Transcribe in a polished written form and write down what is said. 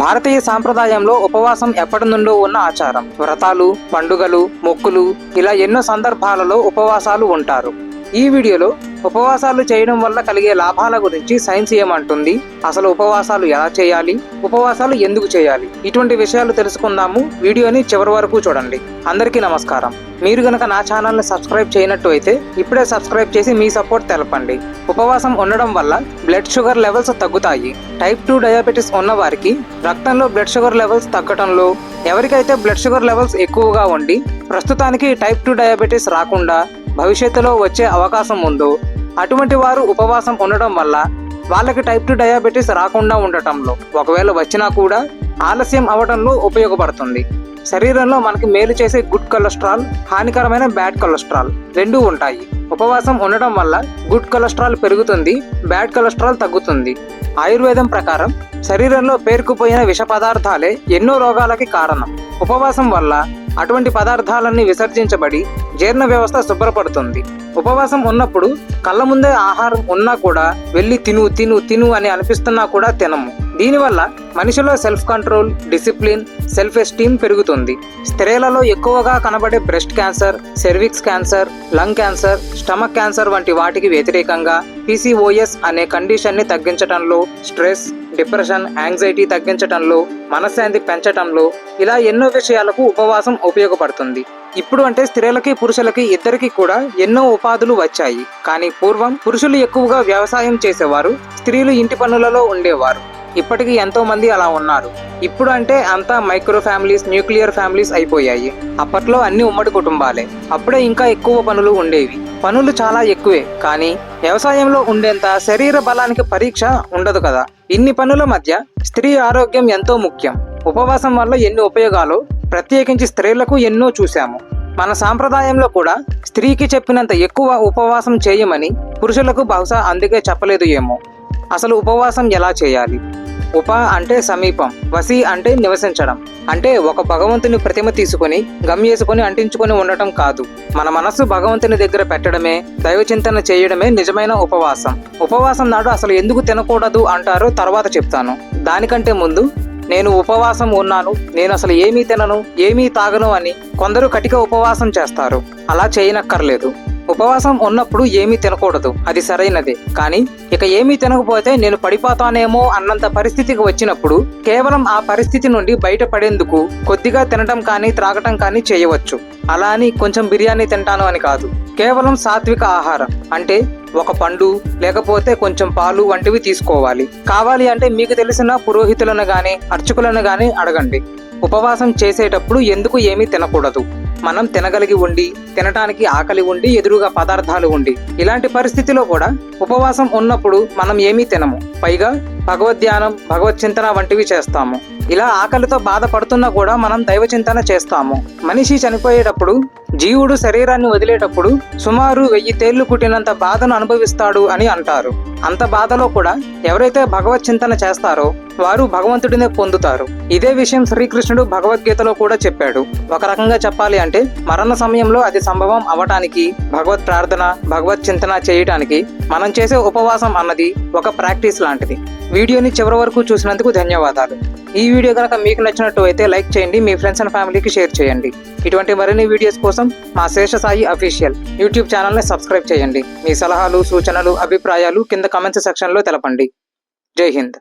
భారతీయ సాంప్రదాయంలో ఉపవాసం ఎప్పటి నుండో ఉన్న ఆచారం. వ్రతాలు, పండుగలు, మొక్కులు ఇలా ఎన్నో సందర్భాలలో ఉపవాసాలు ఉంటారు. ఈ వీడియోలో ఉపవాసాలు చేయడం వల్ల కలిగే లాభాల గురించి సైన్స్ ఏమంటుంది, అసలు ఉపవాసాలు ఎలా చేయాలి, ఉపవాసాలు ఎందుకు చేయాలి, ఇటువంటి విషయాలు తెలుసుకుందాము. వీడియోని చివరి వరకు చూడండి. అందరికీ నమస్కారం. మీరు గనక నా ఛానల్ని సబ్స్క్రైబ్ చేయనట్టు అయితే ఇప్పుడే సబ్స్క్రైబ్ చేసి మీ సపోర్ట్ తెలపండి. ఉపవాసం ఉండడం వల్ల బ్లడ్ షుగర్ లెవెల్స్ తగ్గుతాయి. టైప్ 2 డయాబెటీస్ ఉన్న వారికి రక్తంలో బ్లడ్ షుగర్ లెవెల్స్ తగ్గటంలో, ఎవరికైతే బ్లడ్ షుగర్ లెవెల్స్ ఎక్కువగా ఉండి ప్రస్తుతానికి టైప్ 2 డయాబెటీస్ రాకుండా భవిష్యత్తులో వచ్చే అవకాశం ఉందో అటువంటి వారు ఉపవాసం ఉండడం వల్ల వాళ్ళకి టైప్ 2 డయాబెటీస్ రాకుండా ఉండటంలో, ఒకవేళ వచ్చినా కూడా ఆలస్యం అవడంలో ఉపయోగపడుతుంది. శరీరంలో మనకి మేలు చేసే గుడ్ కొలెస్ట్రాల్, హానికరమైన బ్యాడ్ కొలెస్ట్రాల్ రెండూ ఉంటాయి. ఉపవాసం ఉండడం వల్ల గుడ్ కొలెస్ట్రాల్ పెరుగుతుంది, బ్యాడ్ కొలెస్ట్రాల్ తగ్గుతుంది. ఆయుర్వేదం ప్రకారం శరీరంలో పేరుకుపోయిన విష పదార్థాలే ఎన్నో రోగాలకి కారణం. ఉపవాసం వల్ల అటువంటి పదార్థాలన్నీ విసర్జించబడి జీర్ణ వ్యవస్థ శుభ్రపడుతుంది. ఉపవాసం ఉన్నప్పుడు కళ్ళ ముందే ఆహారం ఉన్నా కూడా వెళ్ళి తిను తిను తిను అని అనిపిస్తున్నా కూడా తినము. దీనివల్ల మనిషిలో self control, discipline, self esteem పెరుగుతుంది. స్త్రీలలో ఎక్కువగా కనబడే breast cancer, cervix cancer, lung cancer, stomach cancer వంటి వాటికి వ్యతిరేకంగా PCOS అనే కండిషన్ని తగ్గించడంలో, స్ట్రెస్, డిప్రెషన్, యాంగ్జైటీ తగ్గించటంలో, మనశ్శాంతి పెంచటంలో ఇలా ఎన్నో విషయాలకు ఉపవాసం ఉపయోగపడుతుంది. ఇప్పుడు అంటే స్త్రీలకి పురుషులకి ఇద్దరికి కూడా ఎన్నో ఉపాధులు వచ్చాయి. కానీ పూర్వం పురుషులు ఎక్కువగా వ్యవసాయం చేసేవారు, స్త్రీలు ఇంటి పనులలో ఉండేవారు. ఇప్పటికీ ఎంతో మంది అలా ఉన్నారు. ఇప్పుడు అంటే అంతా మైక్రో ఫ్యామిలీస్, న్యూక్లియర్ ఫ్యామిలీస్ అయిపోయాయి. అప్పట్లో అన్ని ఉమ్మడి కుటుంబాలే. అప్పుడే ఇంకా ఎక్కువ పనులు ఉండేవి. పనులు చాలా ఎక్కువే, కానీ వ్యవసాయంలో ఉండేంత శరీర బలానికి పరీక్ష ఉండదు కదా. ఇన్ని పనుల మధ్య స్త్రీ ఆరోగ్యం ఎంతో ముఖ్యం. ఉపవాసం వల్ల ఎన్ని ఉపయోగాలు ప్రత్యేకించి స్త్రీలకు ఎన్నో చూశాము. మన సాంప్రదాయంలో కూడా స్త్రీకి చెప్పినంత ఎక్కువ ఉపవాసం చేయమని పురుషులకు బహుశా అందుకే చెప్పలేదు ఏమో. అసలు ఉపవాసం ఎలా చేయాలి? ఉప అంటే సమీపం, వసి అంటే నివసించడం. అంటే ఒక భగవంతుని ప్రతిమ తీసుకుని గమ్యేసుకుని అంటించుకొని ఉండటం కాదు. మన మనస్సు భగవంతుని దగ్గర పెట్టడమే, దైవచింతన చేయడమే నిజమైన ఉపవాసం. ఉపవాసం నాడు అసలు ఎందుకు తినకూడదు అంటారో తర్వాత చెప్తాను. దానికంటే ముందు నేను ఉపవాసం ఉన్నాను, నేను అసలు ఏమీ తినను, ఏమీ తాగను అని కొందరు కటిక ఉపవాసం చేస్తారు. అలా చేయనక్కర్లేదు. ఉపవాసం ఉన్నప్పుడు ఏమీ తినకూడదు, అది సరైనదే. కానీ ఇక ఏమీ తినకపోతే నేను పడిపోతానేమో అన్నంత పరిస్థితికి వచ్చినప్పుడు కేవలం ఆ పరిస్థితి నుండి బయటపడేందుకు కొద్దిగా తినటం కానీ త్రాగటం కానీ చేయవచ్చు. అలా అని కొంచెం బిర్యానీ తింటాను అని కాదు. కేవలం సాత్విక ఆహారం అంటే ఒక పండు లేకపోతే కొంచెం పాలు వంటివి తీసుకోవాలి. కావాలి అంటే మీకు తెలిసిన పురోహితులను గాని అర్చకులను గాని అడగండి. ఉపవాసం చేసేటప్పుడు ఎందుకు ఏమీ తినకూడదు? మనం తినగలిగి ఉండి, తినటానికి ఆకలి ఉండి, ఎదురుగా పదార్థాలు ఉండి, ఇలాంటి పరిస్థితిలో కూడా ఉపవాసం ఉన్నప్పుడు మనం ఏమీ తినము. పైగా భగవద్ధ్యానం, భగవచ్చింతన వంటివి చేస్తాము. ఇలా ఆకలితో బాధపడుతున్నా కూడా మనం దైవచింతన చేస్తాము. మనిషి చనిపోయేటప్పుడు, జీవుడు శరీరాన్ని వదిలేటప్పుడు సుమారు 1000 తేళ్లు కుట్టినంత బాధను అనుభవిస్తాడు అని అంటారు. అంత బాధలో కూడా ఎవరైతే భగవచ్చింతన చేస్తారో వారు భగవంతుడినే పొందుతారు. ఇదే విషయం శ్రీకృష్ణుడు భగవద్గీతలో కూడా చెప్పాడు. ఒక రకంగా చెప్పాలి అంటే మరణ సమయంలో అది సంభవం అవటానికి, భగవత్ ప్రార్థన, భగవత్ చింతన చేయటానికి మనం చేసే ఉపవాసం అన్నది ఒక ప్రాక్టీస్ లాంటిది. వీడియోని చివరి వరకు చూసినందుకు ధన్యవాదాలు. ఈ వీడియో కనుక మీకు నచ్చినట్టు అయితే లైక్ చేయండి, మీ ఫ్రెండ్స్ అండ్ ఫ్యామిలీకి షేర్ చేయండి. ఇటువంటి మరిన్ని వీడియోస్ కోసం మా శేషసాయి అఫీషియల్ యూట్యూబ్ ఛానల్ని సబ్స్క్రైబ్ చేయండి. మీ సలహాలు, సూచనలు, అభిప్రాయాలు కింద కామెంట్స్ సెక్షన్లో తెలపండి. జై హింద్.